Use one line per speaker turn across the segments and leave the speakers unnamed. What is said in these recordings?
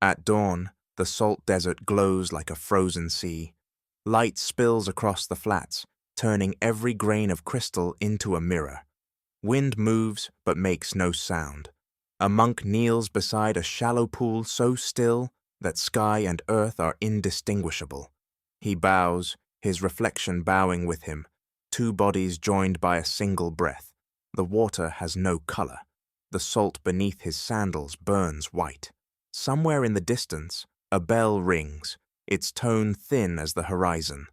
At dawn, the salt desert glows like a frozen sea. Light spills across the flats, turning every grain of crystal into a mirror. Wind moves but makes no sound. A monk kneels beside a shallow pool so still that sky and earth are indistinguishable. He bows, his reflection bowing with him, two bodies joined by a single breath. The water has no color. The salt beneath his sandals burns white. Somewhere in the distance, a bell rings, its tone thin as the horizon.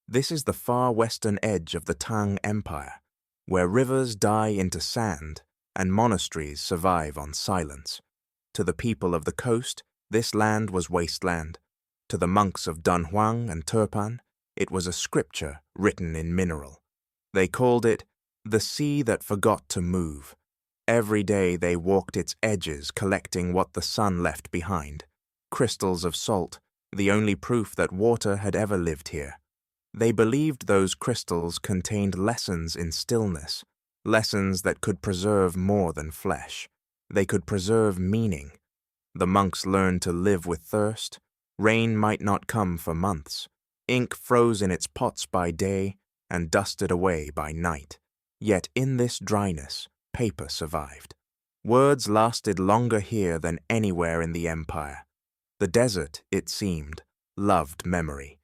This is the far western edge of the Tang Empire, where rivers die into sand and monasteries survive on silence. To the people of the coast, this land was wasteland. To the monks of Dunhuang and Turpan, it was a scripture written in mineral. They called it the sea that forgot to move. Every day they walked its edges, collecting what the sun left behind. Crystals of salt, the only proof that water had ever lived here. They believed those crystals contained lessons in stillness, lessons that could preserve more than flesh. They could preserve meaning. The monks learned to live with thirst. Rain might not come for months. Ink froze in its pots by day and dusted away by night. Yet in this dryness, paper survived. Words lasted longer here than anywhere in the empire. The desert, it seemed, loved memory.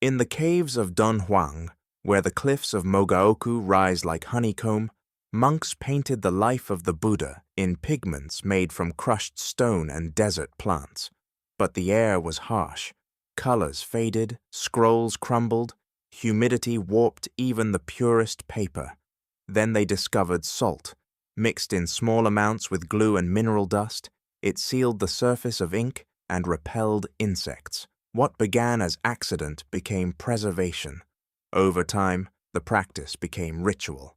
In the caves of Dunhuang, where the cliffs of Mogaoku rise like honeycomb, monks painted the life of the Buddha in pigments made from crushed stone and desert plants. But the air was harsh. Colors faded, scrolls crumbled, humidity warped even the purest paper. Then they discovered salt. Mixed in small amounts with glue and mineral dust, it sealed the surface of ink and repelled insects. What began as accident became preservation. Over time, the practice became ritual.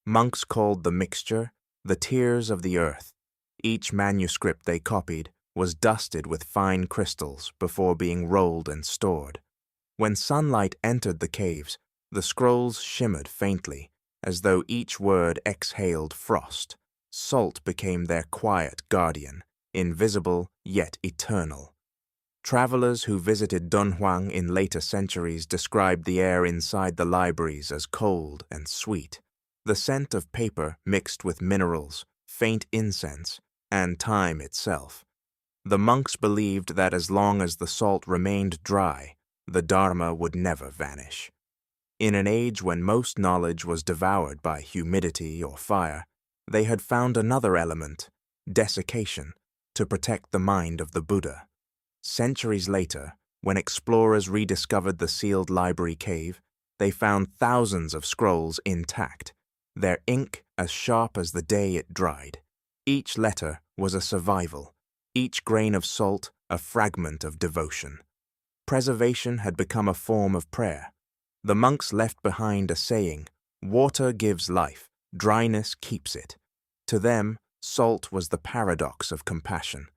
Monks called the mixture the tears of the earth. Each manuscript they copied was dusted with fine crystals before being rolled and stored. When sunlight entered the caves, the scrolls shimmered faintly, as though each word exhaled frost. Salt became their quiet guardian, invisible yet eternal. Travelers who visited Dunhuang in later centuries described the air inside the libraries as cold and sweet. The scent of paper mixed with minerals, faint incense, and time itself. The monks believed that as long as the salt remained dry, the Dharma would never vanish. In an age when most knowledge was devoured by humidity or fire, they had found another element, desiccation, to protect the mind of the Buddha. Centuries later, when explorers rediscovered the sealed library cave, they found thousands of scrolls intact, their ink as sharp as the day it dried. Each letter was a survival, each grain of salt a fragment of devotion. Preservation had become a form of prayer. The monks left behind a saying, "Water gives life, dryness keeps it." To them, salt was the paradox of compassion,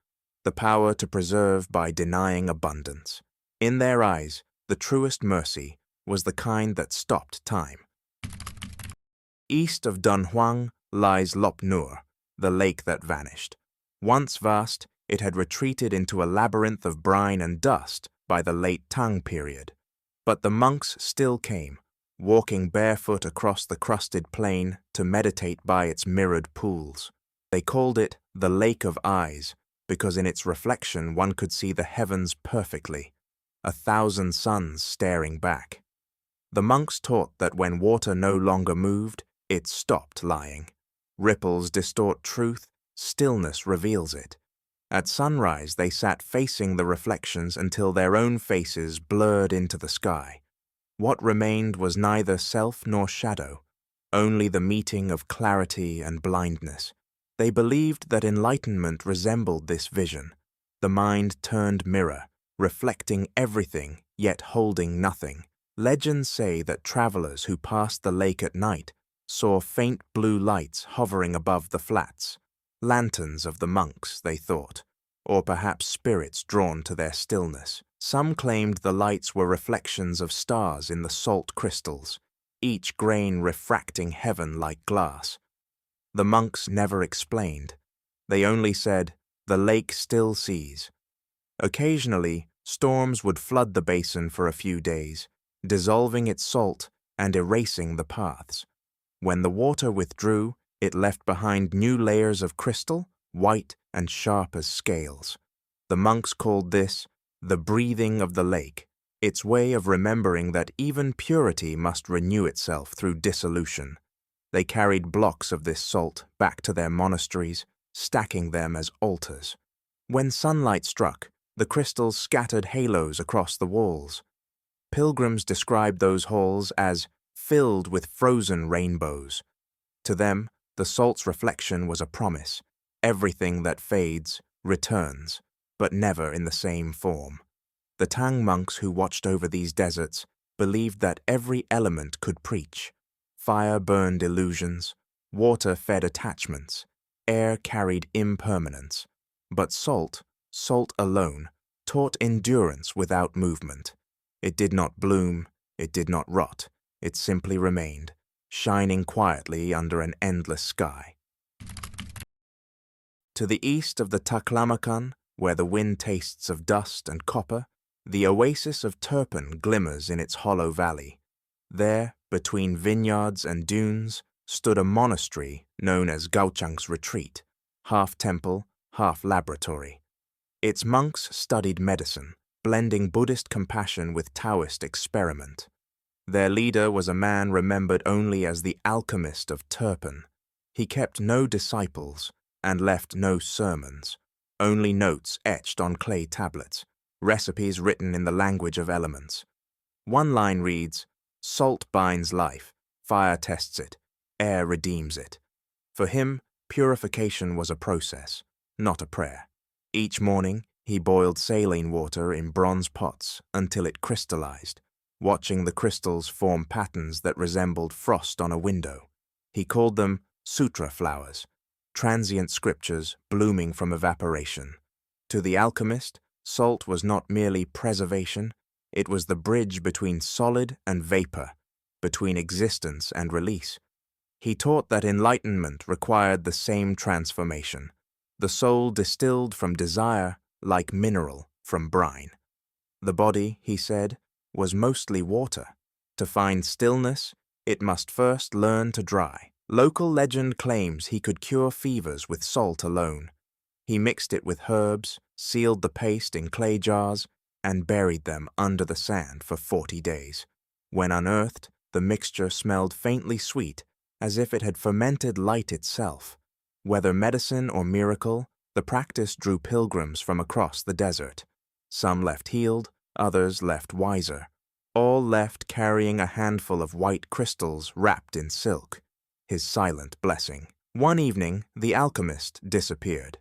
the power to preserve by denying abundance. In their eyes, the truest mercy was the kind that stopped time. East of Dunhuang lies Lop Nur, the lake that vanished. Once vast, it had retreated into a labyrinth of brine and dust by the late Tang period. But the monks still came, walking barefoot across the crusted plain to meditate by its mirrored pools. They called it the Lake of Eyes, because in its reflection one could see the heavens perfectly, 1,000 suns staring back. The monks taught that when water no longer moved, it stopped lying. Ripples distort truth, stillness reveals it. At sunrise, they sat facing the reflections until their own faces blurred into the sky. What remained was neither self nor shadow, only the meeting of clarity and blindness. They believed that enlightenment resembled this vision, the mind turned mirror, reflecting everything yet holding nothing. Legends say that travelers who passed the lake at night saw faint blue lights hovering above the flats, lanterns of the monks, they thought, or perhaps spirits drawn to their stillness. Some claimed the lights were reflections of stars in the salt crystals, each grain refracting heaven like glass. The monks never explained. They only said, The lake still sees. Occasionally, storms would flood the basin for a few days, dissolving its salt and erasing the paths. When the water withdrew, it left behind new layers of crystal, white and sharp as scales. The monks called this the breathing of the lake, its way of remembering that even purity must renew itself through dissolution. They carried blocks of this salt back to their monasteries, stacking them as altars. When sunlight struck, the crystals scattered halos across the walls. Pilgrims described those halls as filled with frozen rainbows. To them, the salt's reflection was a promise. Everything that fades returns, but never in the same form. The Tang monks who watched over these deserts believed that every element could preach. Fire burned illusions, water fed attachments, air carried impermanence. But salt alone, taught endurance without movement. It did not bloom, it did not rot, it simply remained, shining quietly under an endless sky. To the east of the Taklamakan, where the wind tastes of dust and copper, the oasis of Turpan glimmers in its hollow valley. There, between vineyards and dunes, stood a monastery known as Gaochang's Retreat, half temple, half laboratory. Its monks studied medicine, blending Buddhist compassion with Taoist experiment. Their leader was a man remembered only as the alchemist of Turpan. He kept no disciples and left no sermons, only notes etched on clay tablets, recipes written in the language of elements. One line reads, "Salt binds life, fire tests it, air redeems it." For him, purification was a process, not a prayer. Each morning, he boiled saline water in bronze pots until it crystallized, watching the crystals form patterns that resembled frost on a window. He called them sutra flowers, transient scriptures blooming from evaporation. To the alchemist, salt was not merely preservation, it was the bridge between solid and vapor, between existence and release. He taught that enlightenment required the same transformation, the soul distilled from desire like mineral from brine. The body, he said, was mostly water. To find stillness, it must first learn to dry. Local legend claims he could cure fevers with salt alone. He mixed it with herbs, sealed the paste in clay jars, and buried them under the sand for 40 days. When unearthed, the mixture smelled faintly sweet, as if it had fermented light itself. Whether medicine or miracle, the practice drew pilgrims from across the desert. Some left healed, others left wiser. All left carrying a handful of white crystals wrapped in silk, his silent blessing. One evening, the alchemist disappeared.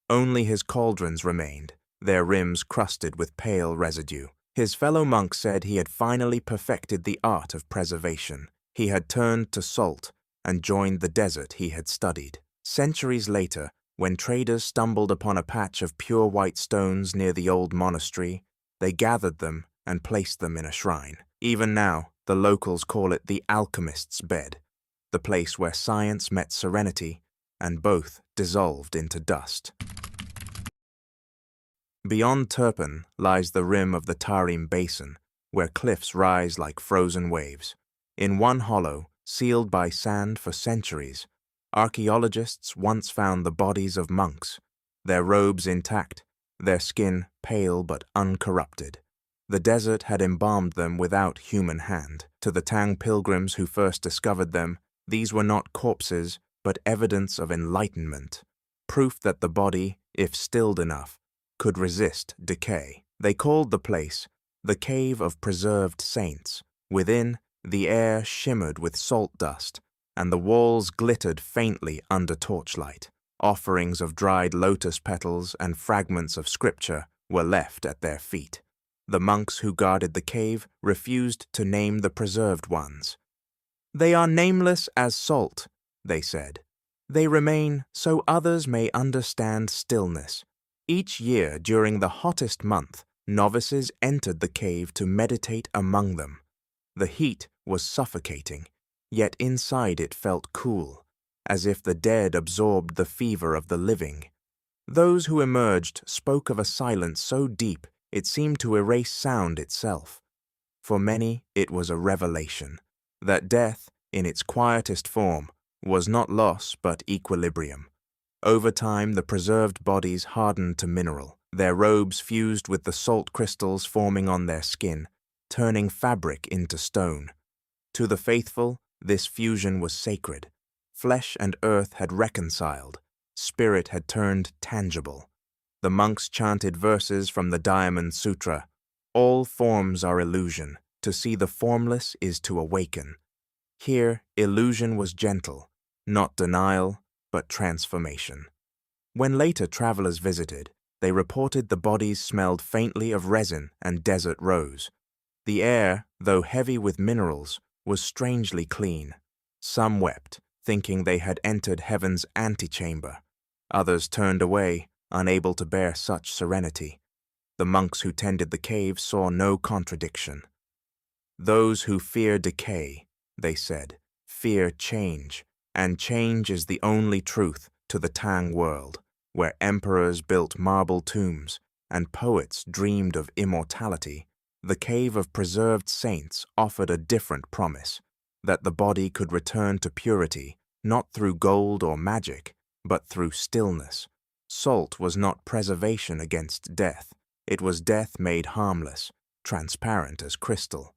Only his cauldrons remained, their rims crusted with pale residue. His fellow monks said he had finally perfected the art of preservation. He had turned to salt and joined the desert he had studied. Centuries later, when traders stumbled upon a patch of pure white stones near the old monastery, they gathered them and placed them in a shrine. Even now, the locals call it the alchemist's bed, the place where science met serenity and both dissolved into dust. Beyond Turpan lies the rim of the Tarim Basin, where cliffs rise like frozen waves. In one hollow, sealed by sand for centuries, archaeologists once found the bodies of monks, their robes intact, their skin pale but uncorrupted. The desert had embalmed them without human hand. To the Tang pilgrims who first discovered them, these were not corpses, but evidence of enlightenment, proof that the body, if stilled enough, could resist decay. They called the place the Cave of Preserved Saints. Within, the air shimmered with salt dust, and the walls glittered faintly under torchlight. Offerings of dried lotus petals and fragments of scripture were left at their feet. The monks who guarded the cave refused to name the preserved ones. "They are nameless as salt," they said. "They remain so others may understand stillness." Each year during the hottest month, novices entered the cave to meditate among them. The heat was suffocating, yet inside it felt cool, as if the dead absorbed the fever of the living. Those who emerged spoke of a silence so deep it seemed to erase sound itself. For many, it was a revelation that death, in its quietest form, was not loss but equilibrium. Over time, the preserved bodies hardened to mineral, their robes fused with the salt crystals forming on their skin, turning fabric into stone. To the faithful, this fusion was sacred. Flesh and earth had reconciled, spirit had turned tangible. The monks chanted verses from the Diamond Sutra. All forms are illusion. To see the formless is to awaken. Here, illusion was gentle, not denial, but transformation. When later travelers visited, they reported the bodies smelled faintly of resin and desert rose. The air, though heavy with minerals, was strangely clean. Some wept, thinking they had entered heaven's antechamber. Others turned away, unable to bear such serenity. The monks who tended the cave saw no contradiction. Those who fear decay, they said, fear change, and change is the only truth to the Tang world, where emperors built marble tombs and poets dreamed of immortality. The cave of preserved saints offered a different promise, that the body could return to purity, not through gold or magic, but through stillness. Salt was not preservation against death, it was death made harmless, transparent as crystal.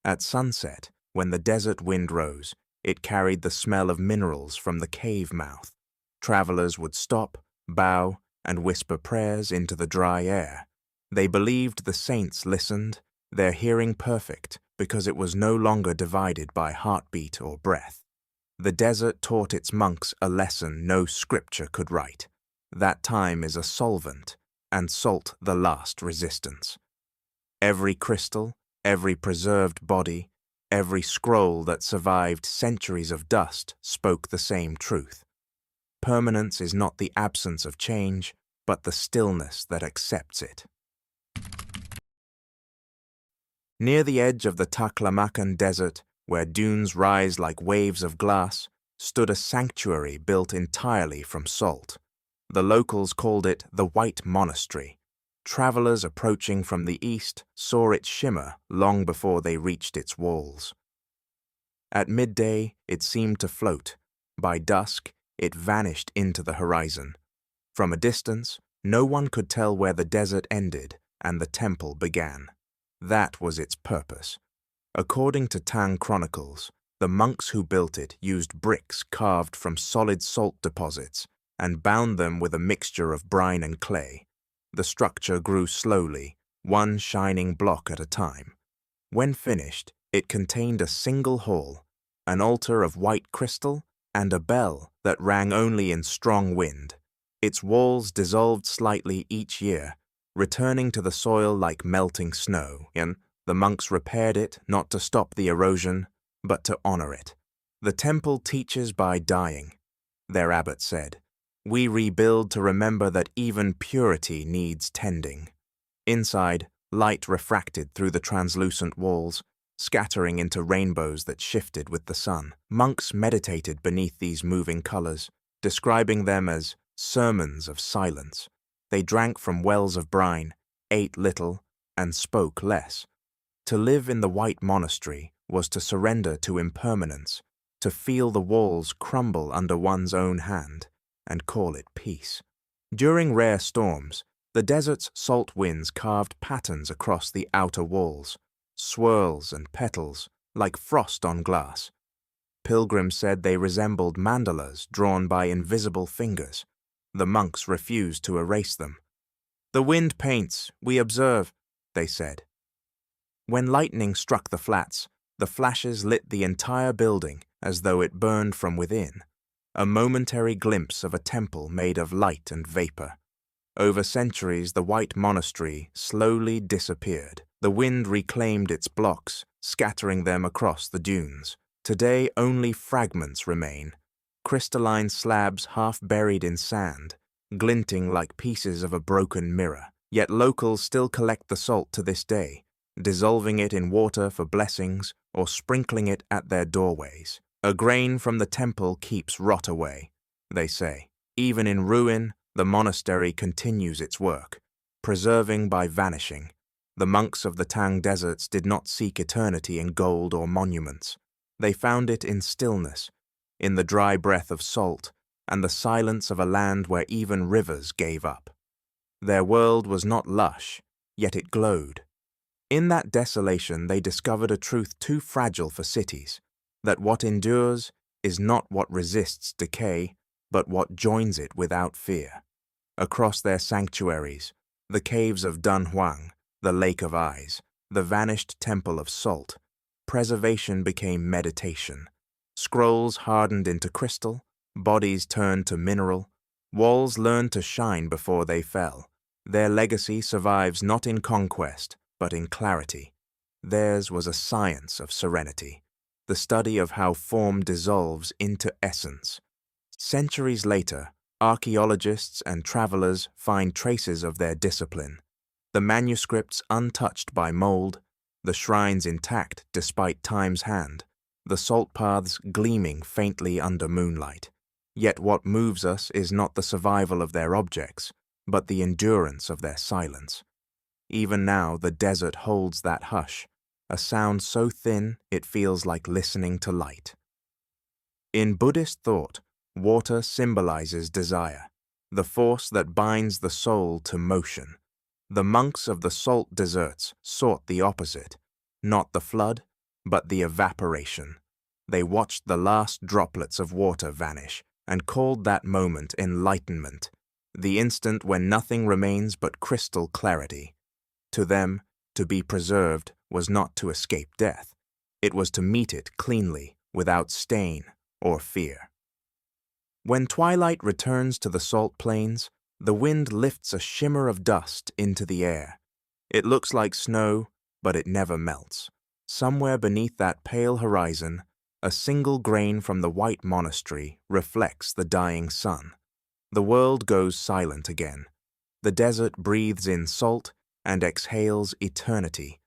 At sunset, when the desert wind rose, it carried the smell of minerals from the cave mouth. Travelers would stop, bow, and whisper prayers into the dry air. They believed the saints listened, their hearing perfect, because it was no longer divided by heartbeat or breath. The desert taught its monks a lesson no scripture could write. That time is a solvent, and salt the last resistance. Every crystal, every preserved body, every scroll that survived centuries of dust spoke the same truth. Permanence is not the absence of change, but the stillness that accepts it. Near the edge of the Taklamakan desert, where dunes rise like waves of glass, stood a sanctuary built entirely from salt. The locals called it the White Monastery. Travelers approaching from the east saw it shimmer long before they reached its walls. At midday, it seemed to float. By dusk, it vanished into the horizon. From a distance, no one could tell where the desert ended and the temple began. That was its purpose. According to Tang chronicles, the monks who built it used bricks carved from solid salt deposits and bound them with a mixture of brine and clay. The structure grew slowly, one shining block at a time. When finished, it contained a single hall, an altar of white crystal, and a bell that rang only in strong wind. Its walls dissolved slightly each year, returning to the soil like melting snow, and the monks repaired it not to stop the erosion, but to honor it. The temple teaches by dying, their abbot said. We rebuild to remember that even purity needs tending. Inside, light refracted through the translucent walls, scattering into rainbows that shifted with the sun. Monks meditated beneath these moving colors, describing them as sermons of silence. They drank from wells of brine, ate little, and spoke less. To live in the White Monastery was to surrender to impermanence, to feel the walls crumble under one's own hand, and call it peace. During rare storms, the desert's salt winds carved patterns across the outer walls, swirls and petals, like frost on glass. Pilgrims said they resembled mandalas drawn by invisible fingers. The monks refused to erase them. The wind paints, we observe, they said. When lightning struck the flats, the flashes lit the entire building as though it burned from within, a momentary glimpse of a temple made of light and vapor. Over centuries, the White Monastery slowly disappeared. The wind reclaimed its blocks, scattering them across the dunes. Today, only fragments remain, crystalline slabs half buried in sand, glinting like pieces of a broken mirror. Yet locals still collect the salt to this day, dissolving it in water for blessings or sprinkling it at their doorways. A grain from the temple keeps rot away, they say. Even in ruin, The monastery continues its work, preserving by vanishing. The monks of the Tang deserts did not seek eternity in gold or monuments. They found it in stillness, in the dry breath of salt, and the silence of a land where even rivers gave up. Their world was not lush, yet it glowed. In that desolation they discovered a truth too fragile for cities, that what endures is not what resists decay, but what joins it without fear. Across their sanctuaries, the caves of Dunhuang, the Lake of Eyes, the vanished Temple of Salt, preservation became meditation. Scrolls hardened into crystal, bodies turned to mineral, walls learned to shine before they fell. Their legacy survives not in conquest, but in clarity. Theirs was a science of serenity, the study of how form dissolves into essence. Centuries later, archaeologists and travelers find traces of their discipline. The manuscripts untouched by mold, the shrines intact despite time's hand, the salt paths gleaming faintly under moonlight. Yet what moves us is not the survival of their objects, but the endurance of their silence. Even now the desert holds that hush, a sound so thin it feels like listening to light. In Buddhist thought, water symbolizes desire, the force that binds the soul to motion. The monks of the salt deserts sought the opposite, not the flood, but the evaporation. They watched the last droplets of water vanish and called that moment enlightenment, the instant when nothing remains but crystal clarity. To them, to be preserved was not to escape death. It was to meet it cleanly, without stain or fear. When twilight returns to the salt plains, the wind lifts a shimmer of dust into the air. It looks like snow, but it never melts. Somewhere beneath that pale horizon, a single grain from the white monastery reflects the dying sun. The world goes silent again. The desert breathes in salt and exhales eternity,